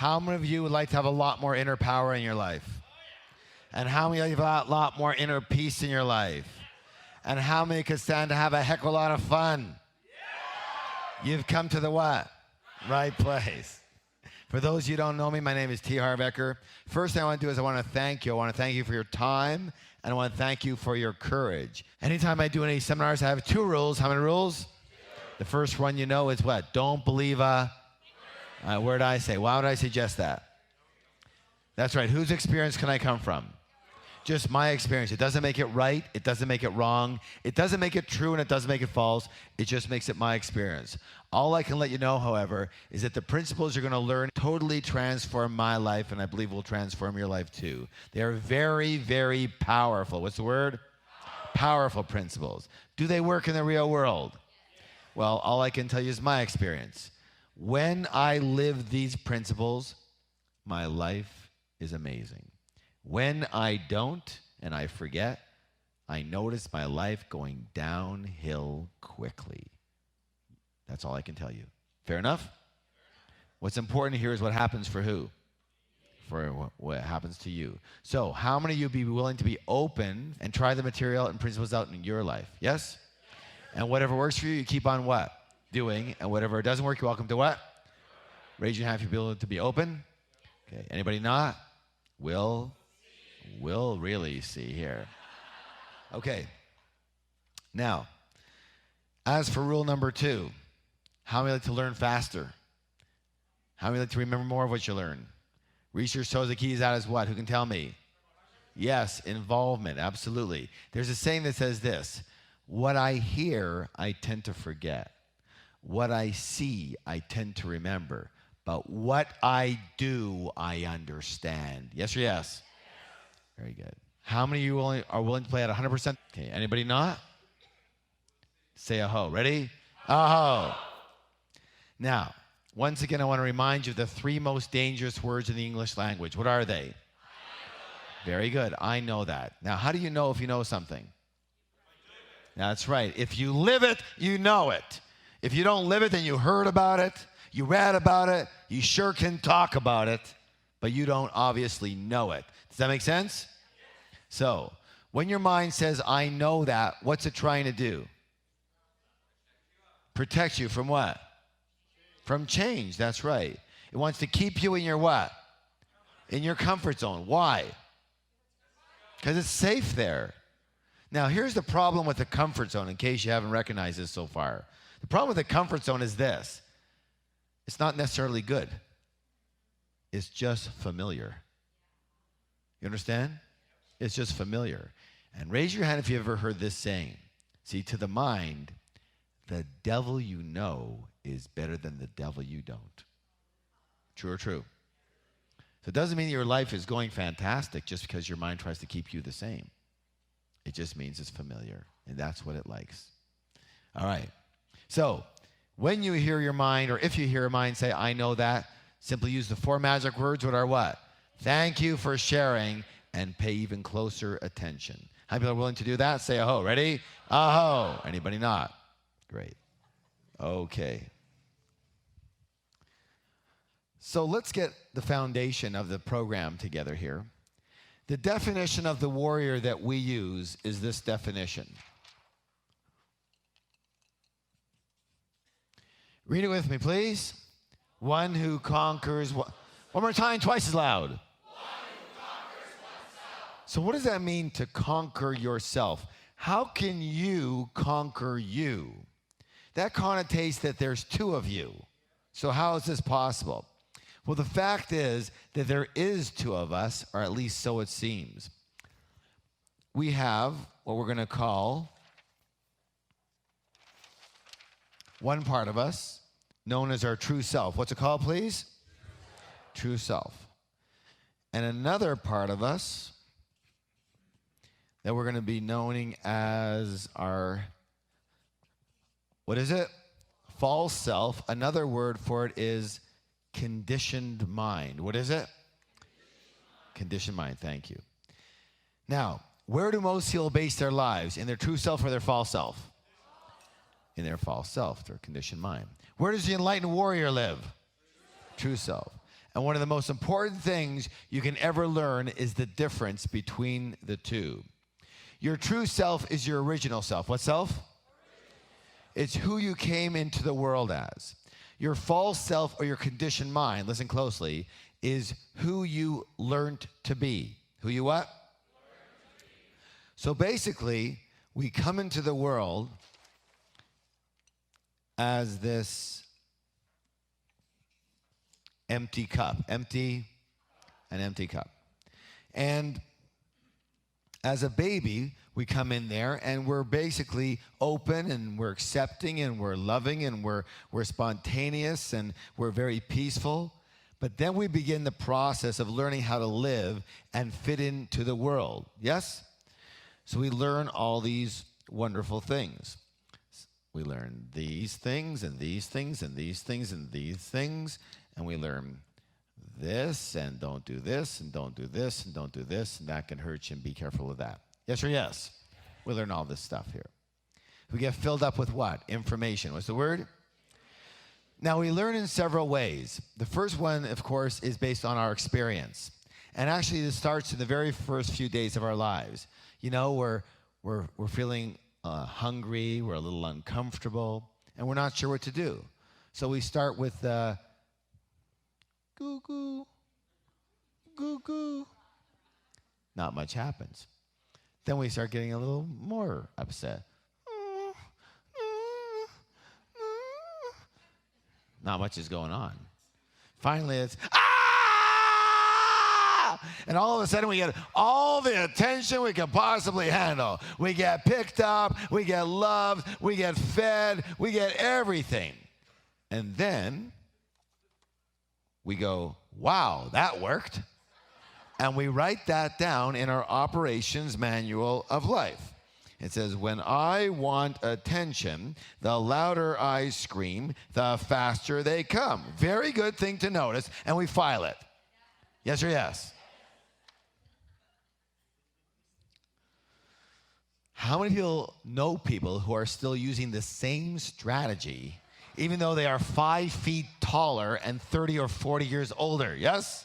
How many of you would like to have a lot more inner power in your life? And how many of you have a lot more inner peace in your life? And how many could stand to have a heck of a lot of fun? You've come to the what? Right place. For those of you who don't know me, my name is T. Harv Eker. First thing I want to do is I want to thank you. I want to thank you for your time, and I want to thank you for your courage. Anytime I do any seminars, I have 2 rules. How many rules? 2. The first one you know is what? Don't believe a word I say. Why would I suggest that? That's right. Whose experience can I come from? Just my experience. It doesn't make it right. It doesn't make it wrong. It doesn't make it true, and it doesn't make it false. It just makes it my experience. All I can let you know, however, is that the principles you're going to learn totally transform my life, and I believe will transform your life too. They are very, very powerful. What's the word? Powerful principles. Do they work in the real world? Well, all I can tell you is my experience. When I live these principles, my life is amazing. When I don't and I forget, I notice my life going downhill quickly. That's all I can tell you. Fair enough? What's important here is what happens for who? For what happens to you. So how many of you be willing to be open and try the material and principles out in your life? Yes? And whatever works for you, you keep on what? Doing. And whatever doesn't work, you're welcome to what? Raise your hand if you're willing to be open. Okay. Anybody not? We'll really see here. Okay. Now, as for rule number 2, how many like to learn faster? How many like to remember more of what you learn? Research shows the key is that is what? Who can tell me? Yes, involvement, absolutely. There's a saying that says this: what I hear, I tend to forget. What I see, I tend to remember. But what I do, I understand. Yes or yes? Very good. How many of you are willing to play at 100%? Okay, anybody not? Say a-ho. Ready? A-ho. Now, once again, I want to remind you of the 3 most dangerous words in the English language. What are they? Very good. I know that. Now, how do you know if you know something? That's right. If you live it, you know it. If you don't live it, then you heard about it, you read about it, you sure can talk about it, but you don't obviously know it. Does that make sense? So, when your mind says, I know that, what's it trying to do? Protect you from what? From change, that's right. It wants to keep you in your what? In your comfort zone. Why? Because it's safe there. Now, here's the problem with the comfort zone, in case you haven't recognized this so far. The problem with the comfort zone is this: it's not necessarily good. It's just familiar. You understand? It's just familiar. And raise your hand if you've ever heard this saying. See, to the mind, the devil you know is better than the devil you don't. True or true? So it doesn't mean your life is going fantastic just because your mind tries to keep you the same. It just means it's familiar, and that's what it likes. All right. So when you hear your mind, or if you hear your mind say, I know that, simply use the 4 magic words, what are what? Thank you for sharing, and pay even closer attention. How many people are willing to do that? Say a-ho. Ready? A-ho. Anybody not? Great. Okay. So let's get the foundation of the program together here. The definition of the warrior that we use is this definition. Read it with me, please. One who conquers... One more time, twice as loud. So what does that mean, to conquer yourself? How can you conquer you? That connotates that there's 2 of you. So how is this possible? Well, the fact is that there is 2 of us, or at least so it seems. We have what we're going to call one part of us known as our true self. What's it called, please? True self. And another part of us that we're going to be knowing as our, what is it? False self. Another word for it is conditioned mind. What is it? Conditioned mind. Thank you. Now, where do most people base their lives? In their true self or their false self? In their false self, their conditioned mind. Where does the enlightened warrior live? True self. And one of the most important things you can ever learn is the difference between the two. Your true self is your original self. What self? It's who you came into the world as. Your false self or your conditioned mind, listen closely, is who you learned to be. Who you what? So basically, we come into the world as this empty cup. An empty cup. And as a baby, we come in there and we're basically open and we're accepting and we're loving and we're spontaneous and we're very peaceful. But then we begin the process of learning how to live and fit into the world. Yes? So we learn all these wonderful things. We learn these things and these things and these things and these things. And we learn this and don't do this and don't do this and don't do this and that can hurt you and be careful of that. Yes or yes? We learn all this stuff here. We get filled up with what? Information. What's the word? Now we learn in several ways. The first one, of course, is based on our experience. And actually this starts in the very first few days of our lives. You know, we're feeling hungry, we're a little uncomfortable, and we're not sure what to do. So we start with goo goo, goo goo. Not much happens. Then we start getting a little more upset. Not much is going on. Finally, it's and all of a sudden we get all the attention we can possibly handle. We get picked up, we get loved, we get fed, we get everything. And then we go, wow, that worked. And we write that down in our operations manual of life. It says, when I want attention, the louder I scream, the faster they come. Very good thing to notice, and we file it. Yes or yes? How many people know people who are still using the same strategy, even though they are 5 feet taller and 30 or 40 years older? Yes?